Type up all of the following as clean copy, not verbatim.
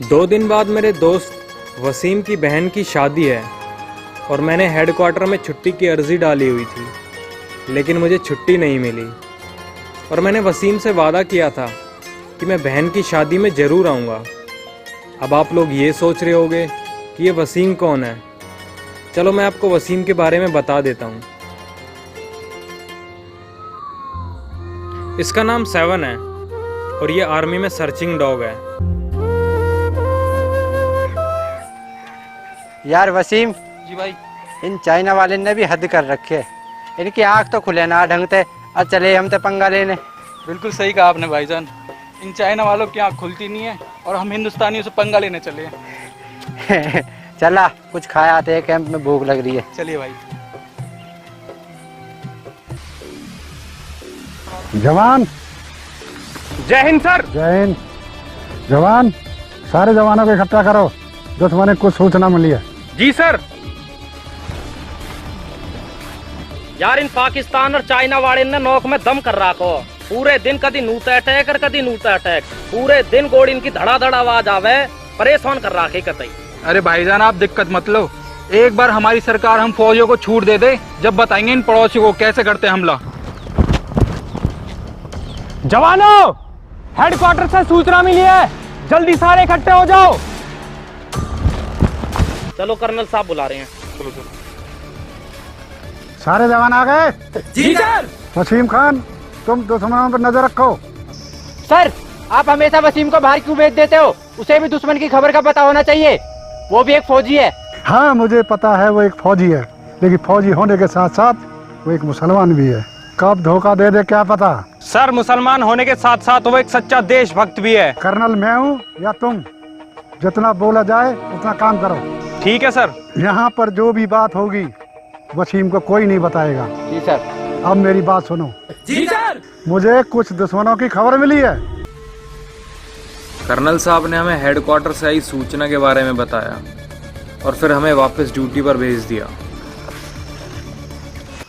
2 दिन बाद मेरे दोस्त वसीम की बहन की शादी है और मैंने हेडक्वार्टर में छुट्टी की अर्ज़ी डाली हुई थी, लेकिन मुझे छुट्टी नहीं मिली। और मैंने वसीम से वादा किया था कि मैं बहन की शादी में ज़रूर आऊँगा। अब आप लोग ये सोच रहे होंगे कि ये वसीम कौन है। चलो मैं आपको वसीम के बारे में बता देता हूँ। इसका नाम 7 है और ये आर्मी में सर्चिंग डॉग है। यार वसीम जी भाई। इन चाइना वाले ने भी हद कर रखी है। इनकी आँख तो खुले ना ढंग से और चले हम तो पंगा लेने। बिल्कुल सही कहा आपने भाईजान, इन चाइना वालों की आँख खुलती नहीं है और हम हिंदुस्तानियों से पंगा लेने चले हैं। चला कुछ खाया आते हैं, कैंप में भूख लग रही है। चलिए भाई। जवान जय हिंद सर। जय हिंद। जवान सारे जवानों को इकट्ठा करो, दुश्मन को कुछ सूचना मिली है। जी सर। यार इन पाकिस्तान और चाइना वाले ने नोक में दम कर रखो। पूरे दिन कदी नूता अटैक और कदी नूता अटैक, पूरे दिन गोड़ी इनकी धड़ाधड़ आवाज आवे, परेशान कर रखे कतई। अरे भाईजान आप दिक्कत मत लो, एक बार हमारी सरकार हम फौजियों को छूट दे दे, जब बताएंगे इन पड़ोसियों को कैसे करते हैं हमला। जवानों, हेडक्वार्टर से सूचना मिली है, जल्दी सारे इकट्ठे हो जाओ। चलो कर्नल साहब बुला रहे हैं। चलो चलो। सारे जवान आ गए? जी सर। वसीम खान तुम दुश्मनों पर नजर रखो। सर आप हमेशा वसीम को बाहर क्यों भेज देते हो? उसे भी दुश्मन की खबर का पता होना चाहिए, वो भी एक फौजी है। हाँ मुझे पता है वो एक फौजी है, लेकिन फौजी होने के साथ साथ वो एक मुसलमान भी है। कब धोखा दे दे क्या पता। सर मुसलमान होने के साथ साथ वो एक सच्चा देशभक्त भी है। कर्नल मैं हूँ या तुम, जितना बोला जाए उतना काम करो। ठीक है सर। यहाँ पर जो भी बात होगी वसीम को कोई नहीं बताएगा। जी सर। अब मेरी बात सुनो। जी सर। मुझे कुछ दुश्मनों की खबर मिली है। कर्नल साहब ने हमें हेडक्वार्टर से आई सूचना के बारे में बताया और फिर हमें वापस ड्यूटी पर भेज दिया।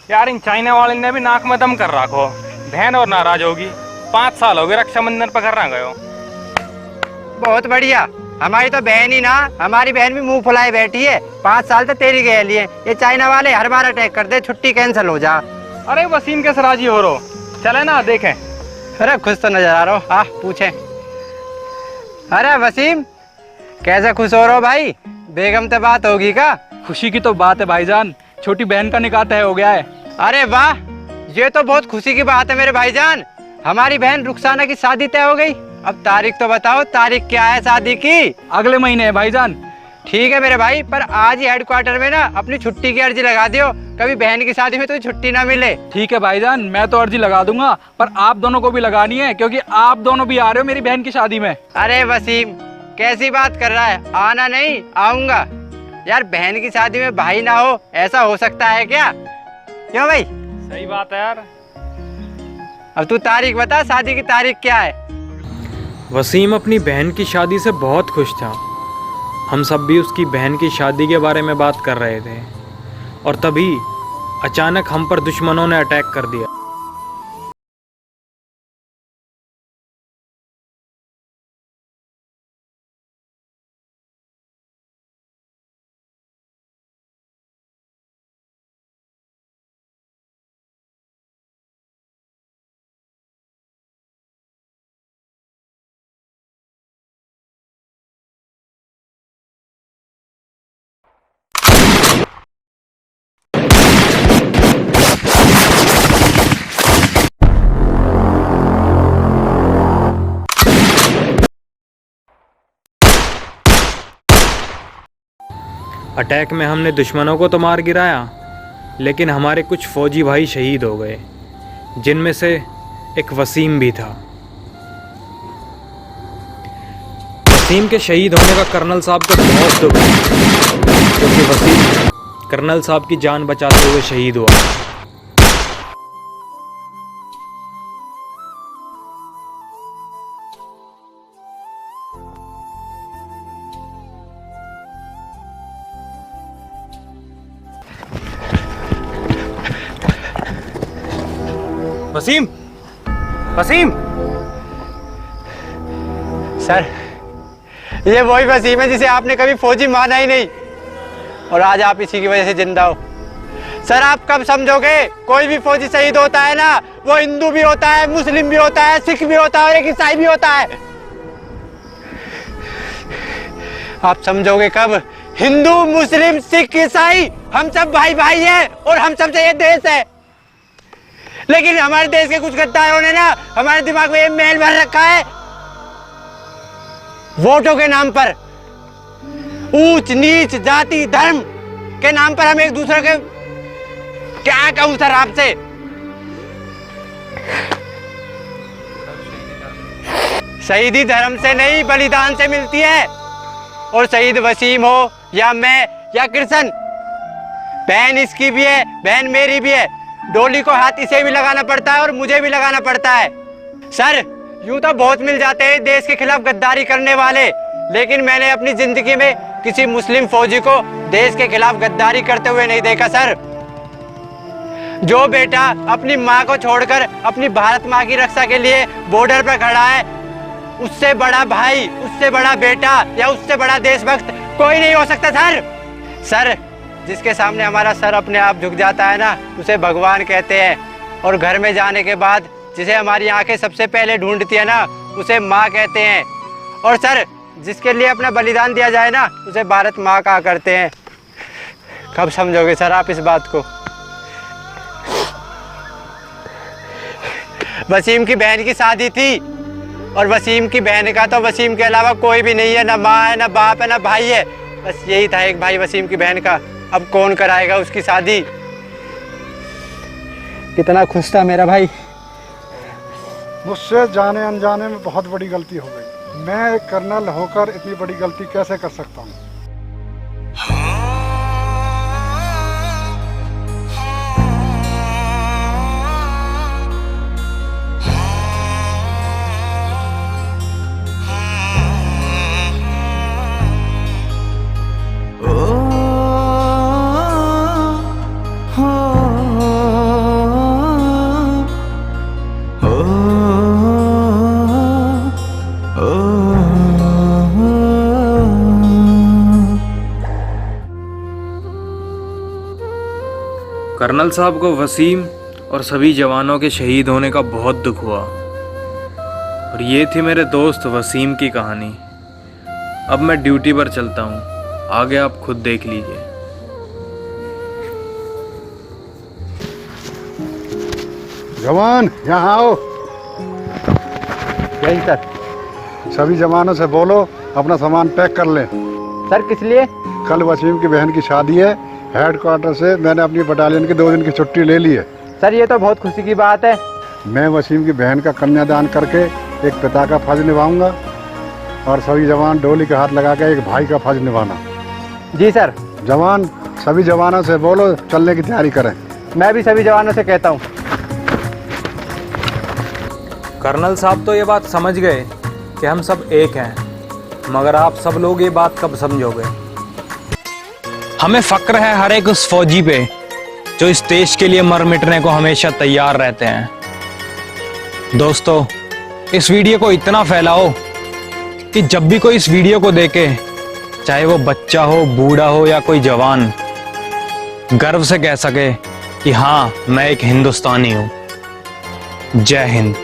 यार इन चाइना वाले ने भी नाक में दम कर रखो, बहन और नाराज होगी। 5 साल हो गए रक्षाबंधन पर घर ना गयो। बहुत बढ़िया, हमारी तो बहन ही ना, हमारी बहन भी मुंह फुलाए बैठी है। 5 साल तो तेरी गए लिए, ये चाइना वाले हर बार अटैक कर दे, छुट्टी कैंसिल हो जा। अरे वसीम कैसे राजी हो रो, चले ना देखें। अरे खुश तो नजर आ रहा हो, आ पूछे। अरे वसीम कैसे खुश हो रहे हो भाई? बेगम से बात होगी का? खुशी की तो बात है भाईजान, छोटी बहन का निकाह तय हो गया है। अरे वाह, ये तो बहुत खुशी की बात है मेरे भाईजान। हमारी बहन रुखसाना की शादी तय हो गई। अब तारीख तो बताओ, तारीख क्या है शादी की? अगले महीने है भाईजान। ठीक है मेरे भाई, पर आज ही हेडक्वार्टर में ना अपनी छुट्टी की अर्जी लगा दियो, कभी बहन की शादी में तो छुट्टी ना मिले। ठीक है भाईजान, मैं तो अर्जी लगा दूंगा, पर आप दोनों को भी लगानी है क्योंकि आप दोनों भी आ रहे हो मेरी बहन की शादी में। अरे वसीम कैसी बात कर रहा है? आना नहीं, आऊंगा। यार बहन की शादी में भाई ना हो, ऐसा हो सकता है क्या? क्यों भाई? सही बात है यार। अब तू तारीख बता, शादी की तारीख क्या है? वसीम अपनी बहन की शादी से बहुत खुश था। हम सब भी उसकी बहन की शादी के बारे में बात कर रहे थे और तभी अचानक हम पर दुश्मनों ने अटैक कर दिया। अटैक में हमने दुश्मनों को तो मार गिराया, लेकिन हमारे कुछ फौजी भाई शहीद हो गए, जिनमें से एक वसीम भी था। वसीम के शहीद होने का कर्नल साहब को बहुत दुख है, क्योंकि वसीम कर्नल साहब की जान बचाते हुए शहीद हुआ। वसीम, वसीम। सर ये वही वसीम है जिसे आपने कभी फौजी माना ही नहीं, और आज आप इसी की वजह से जिंदा हो। सर आप कब समझोगे कोई भी फौजी शहीद होता है ना, वो हिंदू भी होता है, मुस्लिम भी होता है, सिख भी होता है और एक ईसाई भी होता है। आप समझोगे कब? हिंदू मुस्लिम सिख ईसाई हम सब भाई भाई हैं और हम सबसे ये देश है। लेकिन हमारे देश के कुछ गद्दारों ने ना हमारे दिमाग में ये मैल भर रखा है, वोटों के नाम पर, ऊंच नीच जाति धर्म के नाम पर हम एक दूसरे के, क्या कहूं सर आपसे, शहीदी धर्म से नहीं बलिदान से मिलती है। और शहीद वसीम हो या मैं या कृष्ण, बहन इसकी भी है, बहन मेरी भी है। डोली को हाथ इसे भी लगाना पड़ता है और मुझे भी लगाना पड़ता है। सर यूं तो बहुत मिल जाते हैं देश के खिलाफ गद्दारी करने वाले, लेकिन मैंने अपनी जिंदगी में किसी मुस्लिम फौजी को देश के खिलाफ गद्दारी करते हुए नहीं देखा। सर जो बेटा अपनी माँ को छोड़कर अपनी भारत माँ की रक्षा के लिए बॉर्डर पर खड़ा है, उससे बड़ा भाई, उससे बड़ा बेटा या उससे बड़ा देशभक्त कोई नहीं हो सकता। सर जिसके सामने हमारा सर अपने आप झुक जाता है ना, उसे भगवान कहते हैं। और घर में जाने के बाद जिसे हमारी आंखें सबसे पहले ढूंढती है ना, उसे माँ कहते हैं। और सर जिसके लिए अपना बलिदान दिया जाए ना, उसे भारत माँ कहा करते हैं। कब समझोगे सर आप इस बात को? वसीम की बहन की शादी थी, और वसीम की बहन का तो वसीम के अलावा कोई भी नहीं है, ना माँ है, ना बाप है, ना भाई है। बस यही था एक भाई वसीम की बहन का। अब कौन कराएगा उसकी शादी? कितना खुश था मेरा भाई। मुझसे जाने अनजाने में बहुत बड़ी गलती हो गई। मैं एक कर्नल होकर इतनी बड़ी गलती कैसे कर सकता हूँ? कर्नल साहब को वसीम और सभी जवानों के शहीद होने का बहुत दुख हुआ। और ये थी मेरे दोस्त वसीम की कहानी। अब मैं ड्यूटी पर चलता हूँ, आगे आप खुद देख लीजिए। जवान यहाँ आओ। यही सर। सभी जवानों से बोलो अपना सामान पैक कर लें। सर किस लिए? कल वसीम की बहन की शादी है। हेडक्वार्टर से मैंने अपनी बटालियन की 2 दिन की छुट्टी ले ली है। सर ये तो बहुत खुशी की बात है। मैं वसीम की बहन का कन्यादान करके एक पिता का फर्ज निभाऊंगा, और सभी जवान डोली के हाथ लगा के एक भाई का फर्ज निभाना। जी सर। जवान सभी जवानों से बोलो चलने की तैयारी करें। मैं भी सभी जवानों से कहता हूँ। कर्नल साहब तो ये बात समझ गए कि हम सब एक हैं, मगर आप सब लोग ये बात कब समझोगे? हमें फक्र है हर एक उस फौजी पे जो इस देश के लिए मर मिटने को हमेशा तैयार रहते हैं। दोस्तों इस वीडियो को इतना फैलाओ कि जब भी कोई इस वीडियो को देखे, चाहे वो बच्चा हो, बूढ़ा हो या कोई जवान, गर्व से कह सके कि हाँ मैं एक हिंदुस्तानी हूँ। जय हिंद।